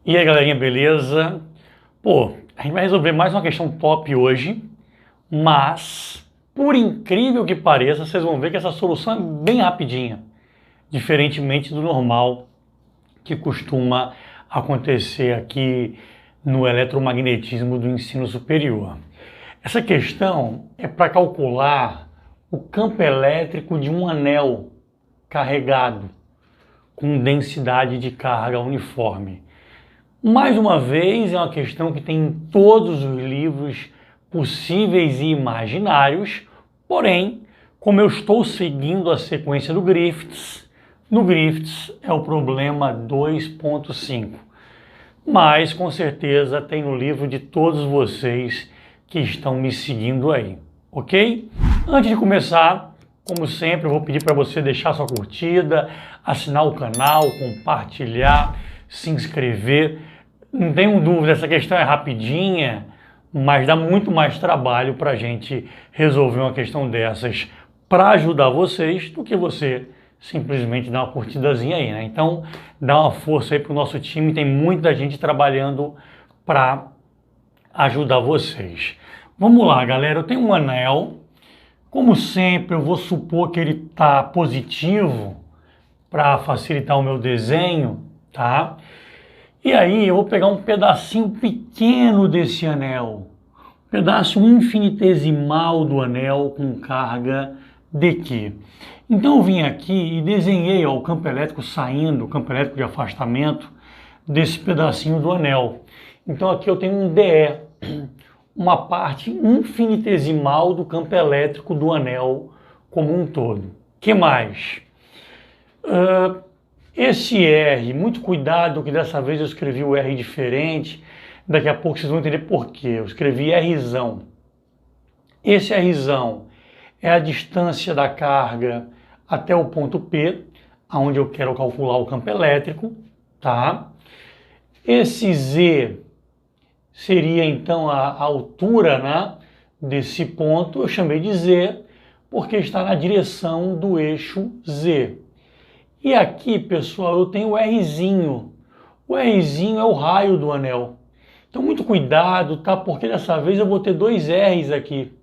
E aí, galerinha, beleza? Pô, a gente vai resolver mais uma questão top hoje, mas, por incrível que pareça, vocês vão ver que essa solução é bem rapidinha, diferentemente do normal que costuma acontecer aqui no eletromagnetismo do ensino superior. Essa questão é para calcular o campo elétrico de um anel carregado com densidade de carga uniforme. Mais uma vez, é uma questão que tem em todos os livros possíveis e imaginários, porém, como eu estou seguindo a sequência do Griffiths, no Griffiths é o problema 2.5. Mas, com certeza, tem no livro de todos vocês que estão me seguindo aí, ok? Antes de começar, como sempre, eu vou pedir para você deixar sua curtida, assinar o canal, compartilhar, se inscrever. Não tenho dúvida, essa questão é rapidinha, mas dá muito mais trabalho para a gente resolver uma questão dessas para ajudar vocês do que você simplesmente dar uma curtidazinha aí, né? Então, dá uma força aí para o nosso time, tem muita gente trabalhando para ajudar vocês. Vamos lá, galera, eu tenho um anel. Como sempre, eu vou supor que ele está positivo para facilitar o meu desenho, tá? E aí eu vou pegar um pedacinho pequeno desse anel, um pedaço infinitesimal do anel com carga dQ. Então eu vim aqui e desenhei o campo elétrico saindo, o campo elétrico de afastamento desse pedacinho do anel. Então aqui eu tenho um DE, uma parte infinitesimal do campo elétrico do anel como um todo. Que mais? Esse R, muito cuidado que dessa vez eu escrevi o R diferente, daqui a pouco vocês vão entender por quê. Eu escrevi Rzão. Esse Rzão é a distância da carga até o ponto P, onde eu quero calcular o campo elétrico, tá? Esse Z seria então a altura, né, desse ponto, eu chamei de Z, porque está na direção do eixo Z. E aqui, pessoal, eu tenho o Rzinho. O Rzinho é o raio do anel. Então, muito cuidado, tá? Porque dessa vez eu vou ter dois Rs aqui.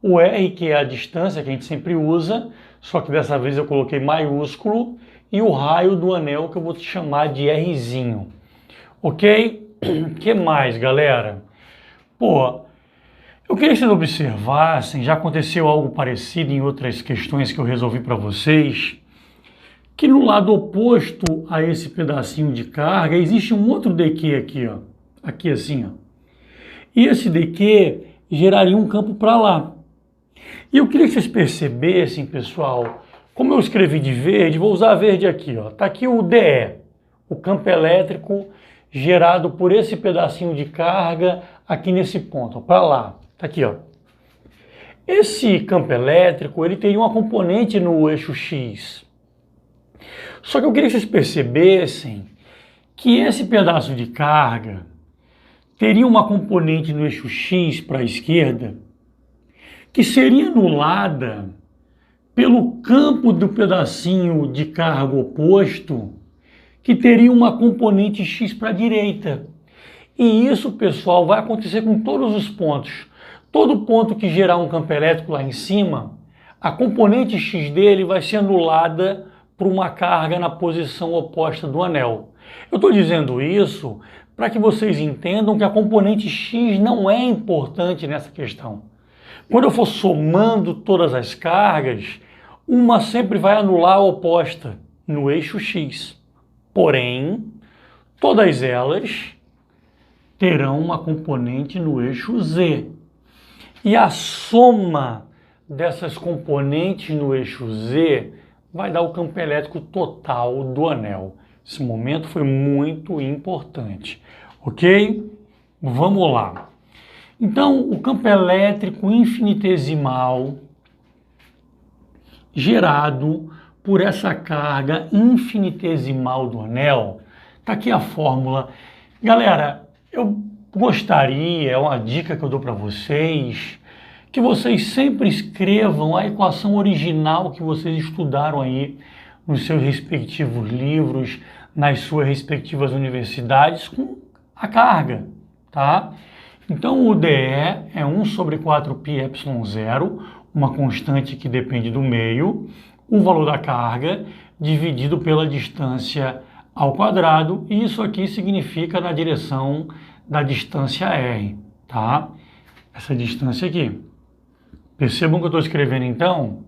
O R, que é a distância que a gente sempre usa, só que dessa vez eu coloquei maiúsculo, e o raio do anel, que eu vou chamar de Rzinho. Ok? O que mais, galera? Pô, eu queria que vocês observassem, já aconteceu algo parecido em outras questões que eu resolvi para vocês, que no lado oposto a esse pedacinho de carga, existe um outro dQ aqui, ó. Aqui assim, ó. E esse dQ geraria um campo para lá. E eu queria que vocês percebessem, pessoal, como eu escrevi de verde, vou usar verde aqui, ó. Tá aqui o DE, o campo elétrico gerado por esse pedacinho de carga aqui nesse ponto, para lá. Tá aqui, ó. Esse campo elétrico, ele teria uma componente no eixo X. Só que eu queria que vocês percebessem que esse pedaço de carga teria uma componente no eixo X para a esquerda que seria anulada pelo campo do pedacinho de carga oposto que teria uma componente X para a direita. E isso, pessoal, vai acontecer com todos os pontos. Todo ponto que gerar um campo elétrico lá em cima, a componente X dele vai ser anulada por uma carga na posição oposta do anel. Eu estou dizendo isso para que vocês entendam que a componente X não é importante nessa questão. Quando eu for somando todas as cargas, uma sempre vai anular a oposta no eixo X. Porém, todas elas terão uma componente no eixo Z. E a soma dessas componentes no eixo Z vai dar o campo elétrico total do anel. Esse momento foi muito importante, ok? Vamos lá. Então, o campo elétrico infinitesimal gerado por essa carga infinitesimal do anel, tá aqui a fórmula. Galera, eu gostaria, é uma dica que eu dou para vocês, que vocês sempre escrevam a equação original que vocês estudaram aí nos seus respectivos livros nas suas respectivas universidades com a carga, tá? Então o DE é 1 sobre 4πε0, uma constante que depende do meio, o valor da carga dividido pela distância ao quadrado, e isso aqui significa na direção da distância R, tá? Essa distância aqui. Percebam que eu estou escrevendo então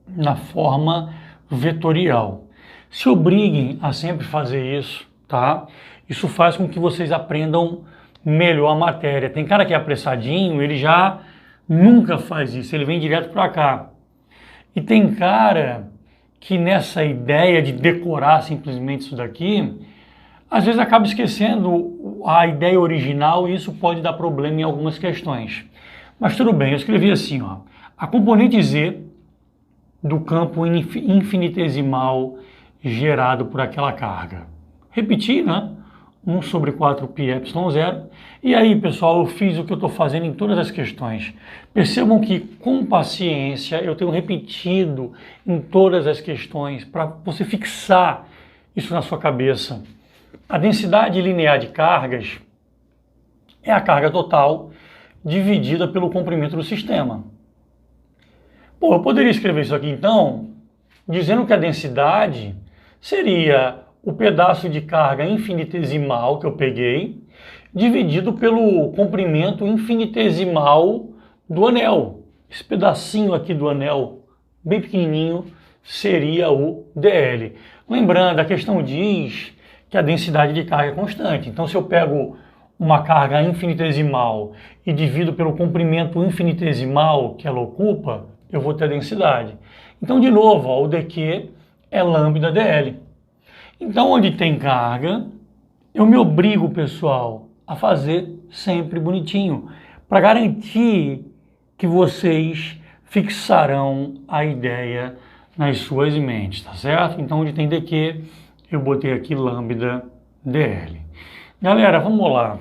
na forma vetorial. Se obriguem a sempre fazer isso, tá? Isso faz com que vocês aprendam melhor a matéria. Tem cara que é apressadinho, ele já nunca faz isso, ele vem direto para cá. E tem cara que nessa ideia de decorar simplesmente isso daqui, às vezes acaba esquecendo a ideia original e isso pode dar problema em algumas questões. Mas tudo bem, eu escrevi assim, ó, a componente Z do campo infinitesimal gerado por aquela carga. Repeti, né? 1 sobre 4πε0. E aí, pessoal, eu fiz o que eu estou fazendo em todas as questões. Percebam que, com paciência, eu tenho repetido em todas as questões para você fixar isso na sua cabeça. A densidade linear de cargas é a carga total dividida pelo comprimento do sistema. Pô, eu poderia escrever isso aqui, então, dizendo que a densidade seria o pedaço de carga infinitesimal que eu peguei, dividido pelo comprimento infinitesimal do anel. Esse pedacinho aqui do anel, bem pequenininho, seria o dl. Lembrando, a questão diz que a densidade de carga é constante. Então, se eu pego uma carga infinitesimal e divido pelo comprimento infinitesimal que ela ocupa, eu vou ter a densidade. Então, de novo, ó, o dq é lambda dl. Então, onde tem carga, eu me obrigo, pessoal, a fazer sempre bonitinho, para garantir que vocês fixarão a ideia nas suas mentes, tá certo? Então, onde tem dq, eu botei aqui lambda dl. Galera, vamos lá.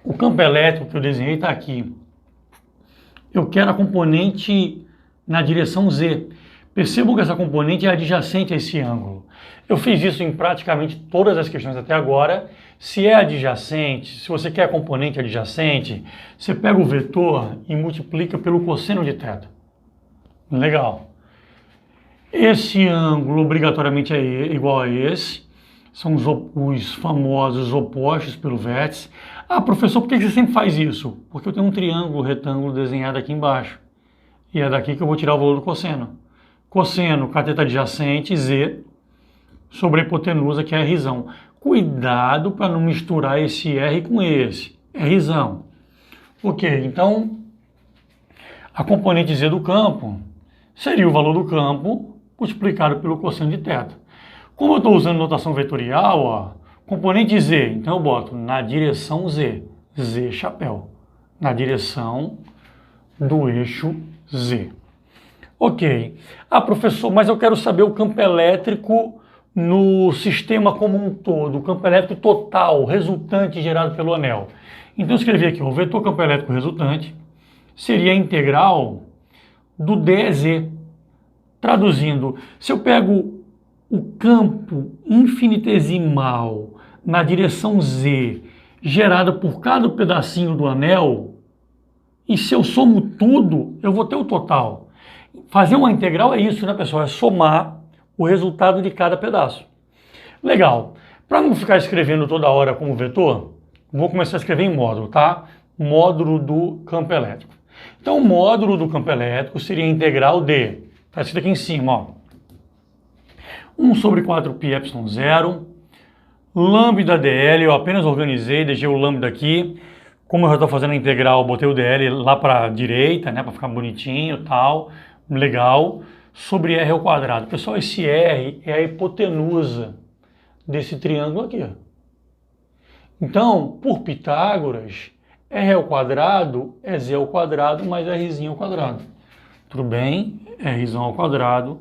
O campo elétrico que eu desenhei está aqui. Eu quero a componente na direção Z. Percebam que essa componente é adjacente a esse ângulo. Eu fiz isso em praticamente todas as questões até agora. Se é adjacente, se você quer a componente adjacente, você pega o vetor e multiplica pelo cosseno de θ. Legal. Esse ângulo obrigatoriamente é igual a esse. São os famosos opostos pelo vértice. Ah, professor, por que você sempre faz isso? Porque eu tenho um triângulo retângulo desenhado aqui embaixo. E é daqui que eu vou tirar o valor do cosseno. Cosseno, cateto adjacente, Z, sobre a hipotenusa, que é Rzão. Cuidado para não misturar esse R com esse. É Rzão. Ok, então, a componente Z do campo seria o valor do campo multiplicado pelo cosseno de θ. Como eu estou usando notação vetorial, ó, componente Z, então eu boto na direção Z, Z chapéu, na direção do eixo Z. Ok. Ah, professor, mas eu quero saber o campo elétrico no sistema como um todo, o campo elétrico total, resultante gerado pelo anel. Então eu escrevi aqui, o vetor campo elétrico resultante seria a integral do dz. Traduzindo, se eu pego o campo infinitesimal na direção Z, gerado por cada pedacinho do anel, e se eu somo tudo, eu vou ter o total. Fazer uma integral é isso, né, pessoal? É somar o resultado de cada pedaço. Legal. Para não ficar escrevendo toda hora como vetor, vou começar a escrever em módulo, tá? Módulo do campo elétrico. Então, o módulo do campo elétrico seria a integral de, está escrito aqui em cima, ó, 1 sobre 4πε0, lambda dl, eu apenas organizei, deixei o lambda aqui. Como eu já estou fazendo a integral, botei o dl lá para a direita, né, para ficar bonitinho e tal, legal, sobre r ao quadrado. Pessoal, esse r é a hipotenusa desse triângulo aqui. Ó. Então, por Pitágoras, r ao quadrado é z ao quadrado mais rzinho ao quadrado. Tudo bem? Rzão ao quadrado,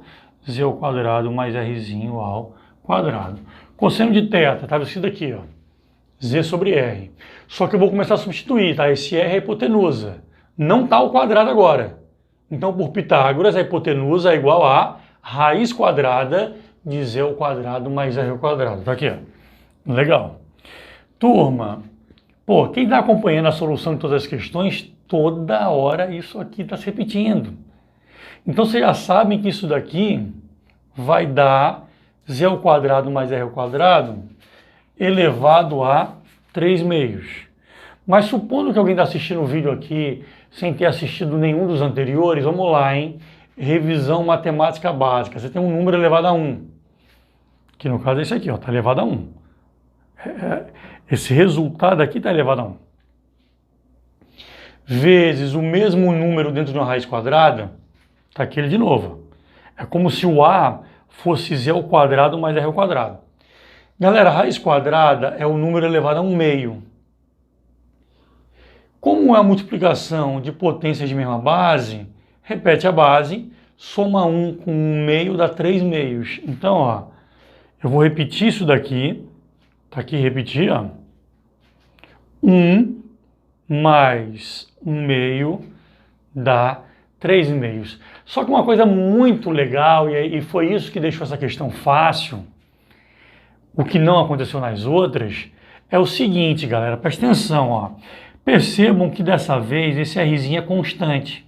z ao quadrado mais rzinho ao quadrado. Cosseno de θ, estava escrito aqui, ó, z sobre r. Só que eu vou começar a substituir, tá? Esse r é a hipotenusa. Não está ao quadrado agora. Então, por Pitágoras, a hipotenusa é igual a raiz quadrada de z ao quadrado mais r ao quadrado. Tá aqui, ó. Legal. Turma, pô, quem está acompanhando a solução de todas as questões, toda hora isso aqui está se repetindo. Então vocês já sabem que isso daqui vai dar z ao quadrado mais r ao quadrado elevado a 3 meios. Mas supondo que alguém está assistindo o vídeo aqui sem ter assistido nenhum dos anteriores, vamos lá, hein? Revisão matemática básica. Você tem um número elevado a 1, que no caso é esse aqui, ó, está elevado a 1. Esse resultado aqui está elevado a 1. Vezes o mesmo número dentro de uma raiz quadrada, está aqui ele de novo. É como se o a fosse z ao quadrado mais r ao quadrado. Galera, a raiz quadrada é o número elevado a 1 meio. Como é a multiplicação de potências de mesma base, repete a base, soma 1 com 1 meio dá 3 meios. Então, ó, eu vou repetir isso daqui. Tá aqui, repetir, ó. 1 mais 1 meio dá 3 meios. Só que uma coisa muito legal, e foi isso que deixou essa questão fácil, o que não aconteceu nas outras, é o seguinte, galera, presta atenção, ó. Percebam que dessa vez esse Rzinho é constante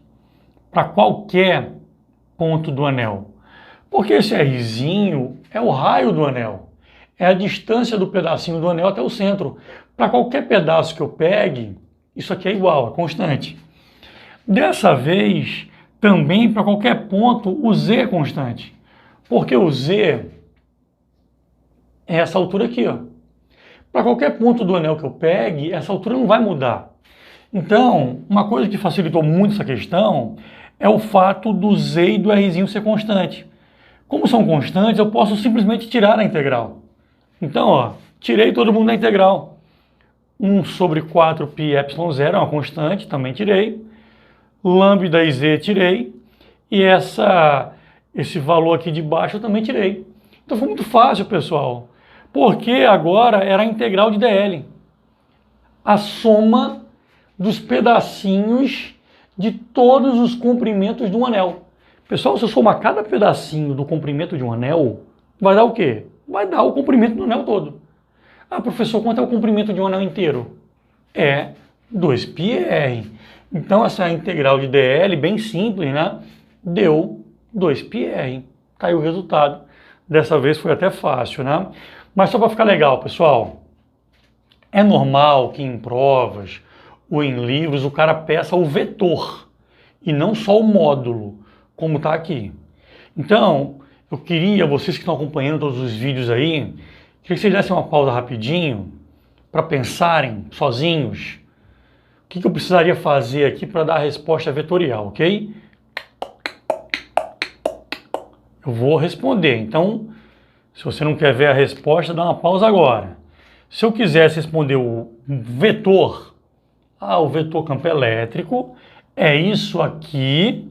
para qualquer ponto do anel. Porque esse Rzinho é o raio do anel. É a distância do pedacinho do anel até o centro. Para qualquer pedaço que eu pegue, isso aqui é igual, é constante. Dessa vez, também para qualquer ponto, o Z é constante. Porque o Z é essa altura aqui, ó. Para qualquer ponto do anel que eu pegue, essa altura não vai mudar. Então, uma coisa que facilitou muito essa questão é o fato do Z e do Rzinho ser constante. Como são constantes, eu posso simplesmente tirar a integral. Então, ó, tirei todo mundo da integral. 1 sobre 4πε0 é uma constante, também tirei. Lambda e z tirei. E esse valor aqui de baixo eu também tirei. Então foi muito fácil, pessoal. Porque agora era a integral de dl. A soma dos pedacinhos de todos os comprimentos de um anel. Pessoal, se eu somar cada pedacinho do comprimento de um anel, vai dar o quê? Vai dar o comprimento do anel todo. Ah, professor, quanto é o comprimento de um anel inteiro? É 2πr. Então, essa integral de dl, bem simples, né? Deu 2πr. Tá aí o resultado. Dessa vez foi até fácil, né? Mas só para ficar legal, pessoal, é normal que em provas ou em livros o cara peça o vetor e não só o módulo, como está aqui. Então, eu queria, vocês que estão acompanhando todos os vídeos aí, queria que vocês dessem uma pausa rapidinho para pensarem sozinhos o que eu precisaria fazer aqui para dar a resposta vetorial, ok? Eu vou responder, então, se você não quer ver a resposta, dá uma pausa agora. Se eu quisesse responder o vetor, o vetor campo elétrico é isso aqui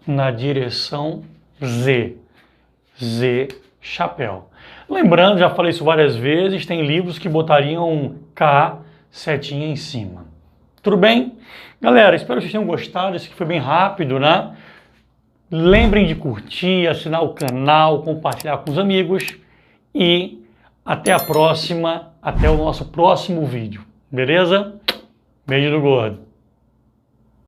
na direção Z. Z, chapéu. Lembrando, já falei isso várias vezes, tem livros que botariam K, setinha em cima. Tudo bem? Galera, espero que vocês tenham gostado. Esse aqui foi bem rápido, né? Lembrem de curtir, assinar o canal, compartilhar com os amigos e até a próxima, até o nosso próximo vídeo. Beleza? Beijo do gordo.